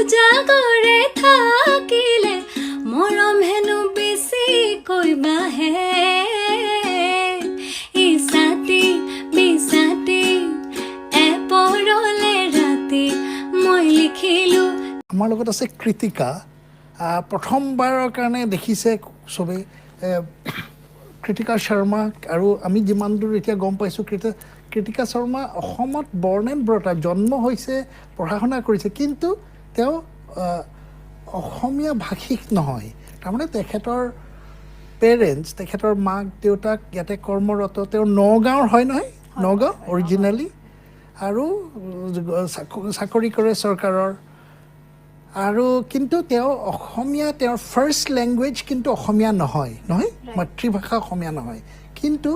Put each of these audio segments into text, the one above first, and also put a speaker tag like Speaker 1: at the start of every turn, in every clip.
Speaker 1: উজাগৰে থাকিলে মৰম হেনো বেছি কৈবাহে ইছাতি বিছাতি এপৰলে ৰাতি মই লিখিলো।
Speaker 2: আমাৰ লগত আছে কৃতিকা। প্ৰথমবাৰৰ কাৰণে দেখিছে চবেই কৃতিকা শৰ্মা, আৰু আমি যিমান দূৰ এতিয়া গম পাইছোঁ কৃতিকা শৰ্মা অসমত বৰ্ণ এণ্ড ব্ৰট আপ, জন্ম হৈছে, পঢ়া শুনা কৰিছে, কিন্তু তেওঁ অসমীয়া ভাষিক নহয়। তাৰমানে তেখেতৰ পেৰেণ্টছ, তেখেতৰ মাক দেউতাক ইয়াতে কৰ্মৰত, তেওঁ নগাঁৱৰ হয় নহয়, নগাঁও অৰিজিনেলি, আৰু চাকৰি কৰে চৰকাৰৰ। আৰু কিন্তু তেওঁ অসমীয়া, তেওঁৰ ফাৰ্ষ্ট লেংগুৱেজ কিন্তু অসমীয়া নহয়, মাতৃভাষা অসমীয়া নহয়। কিন্তু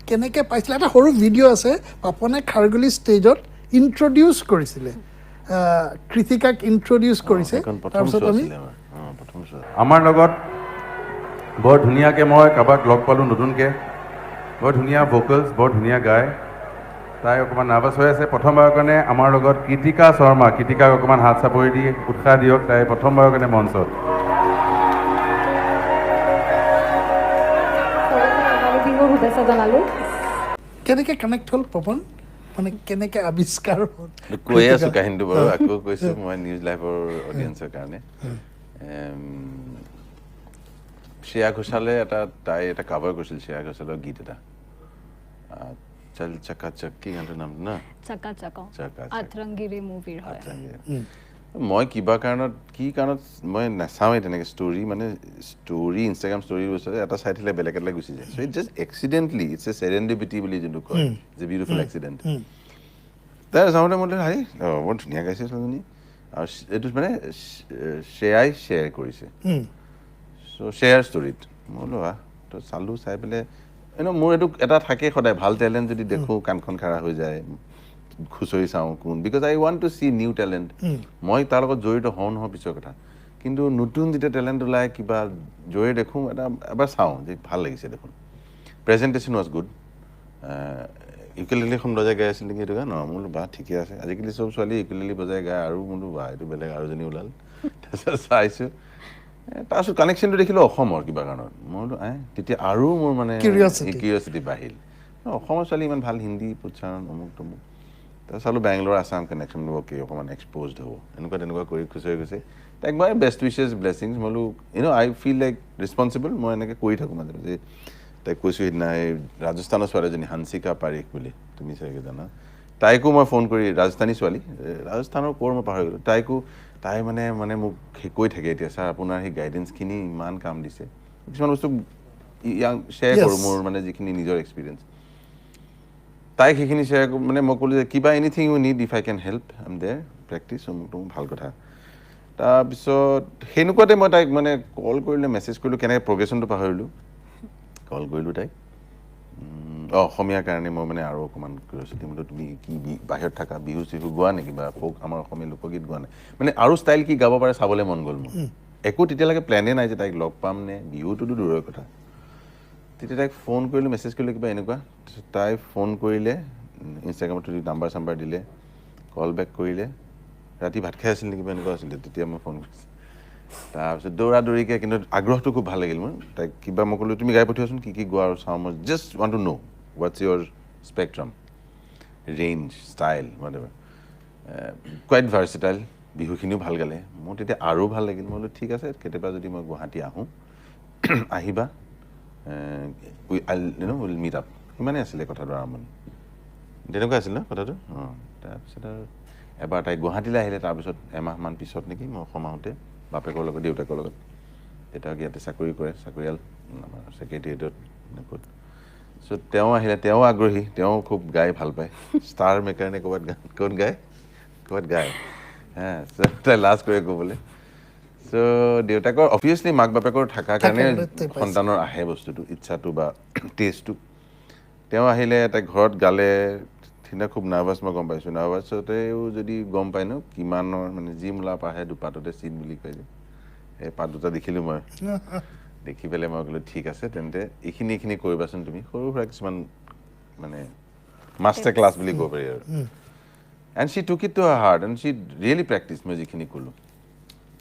Speaker 2: কেনেকৈ পাইছিলে, এটা সৰু ভিডিঅ' আছে, পাপনে খাৰগুলি ষ্টেজত ইণ্ট্ৰডিউচ কৰিছিলে, কৃতিকাক ইণ্ট্ৰডিউচ কৰিছে। তাৰপিছত আমি
Speaker 3: আমাৰ লগত বৰ ধুনীয়াকৈ মই কাৰোবাক লগ পালোঁ নতুনকৈ, বৰ ধুনীয়া ভোকেলছ, বৰ ধুনীয়া গায়। তাই অকণমান নাৰ্ভাছ হৈ আছে প্ৰথমবাৰৰ কাৰণে। আমাৰ লগত কৃতিকা শৰ্মা, কৃতিকাক অকণমান হাত চাপৰি দি উৎসাহ দিয়ক, তাই প্ৰথমবাৰৰ কাৰণে মঞ্চত।
Speaker 2: কেনেকৈ কানেক্ট হ'ল পৱন, মানে কেনেকৈ আৱিষ্কাৰ হ'ল?
Speaker 3: কৈ আছোঁ কাহিনীটো বাৰু, আকৌ কৈছোঁ মই নিউজ লাইভৰ অডিয়েঞ্চৰ কাৰণে। শ্ৰেয়া ঘোষালে তাই এটা কাভাৰ কৰিছিল শ্ৰেয়া ঘোষালৰ গীত এটা, চল চকা চক, কি গানটোৰ নাম না?
Speaker 1: চাকা চাকা আতৰংগীৰে মুভিৰ হয়।
Speaker 3: মই কিবা কাৰণত, কি কাৰণত মই নাচাওঁৱেই তেনেকৈ ষ্টৰি, মানে ষ্টৰি ইনষ্টাগ্ৰাম ষ্টৰিৰ ওচৰতে এটা চাই থাকিলে বেলেগ এটালৈ গুচি যায়। So' it just accidentally, it's a serendipity বুলি যোনটো কয়, ইটছ এ বিউটিফুল এক্সিডেণ্ট। তাই যাওঁতে মই হাই বৰ ধুনীয়া গাইছে ছোৱালীজনী, আৰু এইটো মানে শ্ৰেয়াই শ্বেয়াৰ কৰিছে, চ' শ্বেয়াৰ ষ্টৰিত মই বোলো তো চালোঁ, চাই পেলাই মোৰ এইটো এটা থাকে সদায়, ভাল টেলেণ্ট যদি দেখোঁ কাণখন খাৰা হৈ যায়, খুচৰি চাওঁ কোন, because I want to C new talent. মই তাৰ লগত জড়িত হওঁ নহয় পিছৰ কথা, কিন্তু নতুন যেতিয়া টেলেণ্ট ওলায় কিবা জয়ে দেখোঁ, এবাৰ চাওঁ যে ভাল লাগিছে দেখোন। Presentation was good. ইকুলেলিখন বজাই গাই আছিল নেকি এইটো গান? মই বোলো বা ঠিকে আছে, আজিকালি চব ছোৱালী ইকুলেলি বজাই গায়, আৰু বোলো বা এইটো বেলেগ আৰু এজনী ওলাল। তাৰপিছত চাইছোঁ, তাৰপিছত কানেকশ্যনটো দেখিলোঁ অসমৰ কিবা কাৰণত। মই বোলো তেতিয়া আৰু মোৰ মানে কিউৰিয়চিটি বাঢ়িল, অসমৰ ছোৱালী ইমান ভাল হিন্দী উচ্চাৰণ, অমুক তমুক। তাৰপিছত চালোঁ বেংগলোৰ আছাম কানেকশ্যন, অ'কে অকণমান এক্সপ'জড হ'ব, এনেকুৱা তেনেকুৱা কৰি খুচৰি খুচৰি তাইক মই বেষ্ট উইচেছ ব্লেছিংছ, মই বোলো আই ফিল লাইক ৰেচপনচিবল, মই এনেকৈ কৰি থাকোঁ মাজে মাজে। তাইক কৈছোঁ সিদিনা, এই ৰাজস্থানৰ ছোৱালীজনী হানচিকা পাৰিখ বুলি, তুমি চাগে জানা, তাইকো মই ফোন কৰি, ৰাজস্থানী ছোৱালী, ৰাজস্থানৰ ক'ৰ মই পাহৰি গ'লোঁ, তাই মানে মোক কৈ থাকে এতিয়া, ছাৰ আপোনাৰ সেই গাইডেঞ্চখিনি ইমান কাম দিছে। কিছুমান বস্তু শ্বেয়াৰ কৰোঁ, মোৰ মানে যিখিনি নিজৰ এক্সপিৰিয়েঞ্চ, তাইক সেইখিনি শ্বেয়াৰ মানে মই ক'লোঁ যে কিবা anything you need, if I can help, I am there, practice, অমুক ভাল কথা। তাৰপিছত সেনেকুৱাতে মই তাইক মানে কল কৰিলোঁ, মেছেজ কৰিলোঁ, কেনেকৈ প্ৰগ্ৰেশ্যনটো পাহৰিলোঁ, কল কৰিলোঁ তাইক, অসমীয়াৰ কাৰণে মই মানে আৰু অকণমান কিউৰিয়চিটি, বোলো তুমি কি বাহিৰত থাকা, বিহু চিহু গোৱা নেকি, বা আমাৰ অসমীয়া লোকগীত গোৱা নাই, মানে আৰু ষ্টাইল কি গাব পাৰে চাবলৈ মন গ'ল মোৰ। একো তেতিয়ালৈকে প্লেনে নাই যে তাইক লগ পাম নে, বিহুটোতো দূৰৰ কথা। তেতিয়া তাইক ফোন কৰিলোঁ, মেছেজ কৰিলোঁ কিবা এনেকুৱা, তাৰপিছত তাই ফোন কৰিলে, ইনষ্টাগ্ৰামত নাম্বাৰ চাম্বাৰ দিলে, কল বেক কৰিলে, ৰাতি ভাত খাই আছিল নেকি কিবা এনেকুৱা আছিলে, তেতিয়া মই ফোন কৰিছোঁ। তাৰপিছত দৌৰা দৌৰিকৈ, কিন্তু আগ্ৰহটো খুব ভাল লাগিল মোৰ। তাইক কিবা মই ক'লোঁ তুমি গাই পঠিওৱাচোন, কি গোৱা আৰু চাওঁ, মই just want to know' what's your spectrum, range, style, whatever. Quite versatile, বিহুখিনিও ভাল গালে। মোৰ তেতিয়া আৰু ভাল লাগিল, মই বোলো ঠিক আছে, কেতিয়াবা যদি মই গুৱাহাটী আহোঁ, আহিবা, উইল মিট আপ। ইমানেই আছিলে কথাটো আৰম্ভণি, তেনেকুৱা আছিল ন কথাটো। তাৰপিছত আৰু এবাৰ তাই গুৱাহাটীলৈ আহিলে, তাৰপিছত এমাহমান পিছত নেকি মই অসম আহোঁতে, বাপেকৰ লগত দেউতাকৰ লগত, দেউতাক ইয়াতে চাকৰি কৰে, চাকৰিয়াল আমাৰ ছেক্ৰেটেৰিয়েটত ক'ত। চ' তেওঁ আহিলে, তেওঁ আগ্ৰহী, তেওঁ খুব গাই ভাল পায়, ষ্টাৰ মেকাৰনে ক'ৰবাত ক'ত গায়, তাই লাজ কৰে ক'বলৈ। চ' দেউতাকৰ অভিয়াছলি মাক বাপেকৰ থকাৰ কাৰণে সন্তানৰ আহে বস্তুটো, ইচ্ছাটো বা টেষ্টটো। তেওঁ আহিলে, তাই ঘৰত গালে, সিদিনা খুব নাৰ্ভাছ, মই গম পাইছোঁ। নাৰ্ভাছতেও যদি গম পাই ন কিমানৰ মানে যি মূলা পাহে দুপাততে চিন বুলি কয় যে, সেই পাত দুটা দেখিলোঁ মই, দেখি পেলাই মই ক'লোঁ ঠিক আছে তেন্তে এইখিনি কৰিবাচোন তুমি, সৰু সুৰা কিছুমান মানে মাষ্টাৰ ক্লাছ বুলি ক'ব পাৰি আৰু। এণ্ড শ্বি টুক it two her heart, and Shi really practice, মই যিখিনি ক'লোঁ।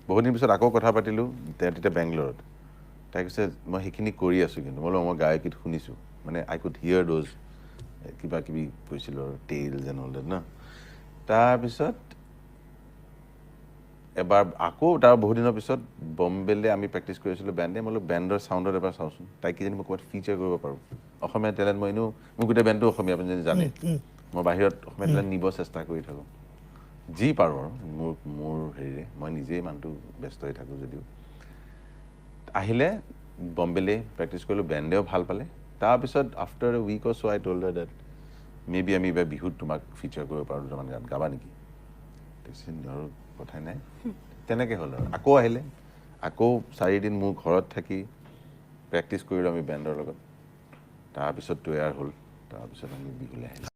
Speaker 3: বহুত দিন পিছত আকৌ কথা পাতিলোঁ তেতিয়া বেংগলোৰত তাই কৈছে মই সেইখিনি কৰি আছোঁ কিন্তু মই গায়কীত শুনিছোঁ মানে আই কুড হিয়াৰ দ'জ কিবা কিবি কৈছিলোঁ আৰু টেইলছ এণ্ড অল ডেট ন তাৰপিছত এবাৰ আকৌ তাৰ বহুত দিনৰ পিছত বম্বেলৈ আমি প্ৰেক্টিছ কৰি আছিলোঁ বেণ্ডে মই বেণ্ডৰ চাউণ্ডত এবাৰ চাওঁচোন তাইক কিজানি মই ক'ৰবাত ফিচাৰ কৰিব পাৰোঁ অসমীয়া টেলেণ্ট মই এনেও মোৰ গোটেই বেণ্ডটো অসমীয়া আপুনি জানে মই বাহিৰত অসমীয়া টেলেণ্ট নিব চেষ্টা কৰি থাকোঁ যি পাৰোঁ আৰু মোৰ হেৰিৰে মই নিজেই মানুহটো ব্যস্ত হৈ থাকোঁ যদিও আহিলে বম্বেলৈ প্ৰেক্টিছ কৰিলোঁ বেণ্ডেও ভাল পালে তাৰপিছত after a week or so' I told her that maybe আমি এইবাৰ বিহুত তোমাক ফিচাৰ কৰিব পাৰোঁ দুটামান গান গাবা নেকি আৰু কথাই নাই তেনেকৈ হ'ল আৰু আকৌ আহিলে আকৌ 4 দিন মোৰ ঘৰত থাকি প্ৰেক্টিছ কৰিলোঁ আমি বেণ্ডৰ লগত তাৰপিছত তৈয়াৰ হ'ল তাৰপিছত আমি বিহুলৈ আহিলোঁ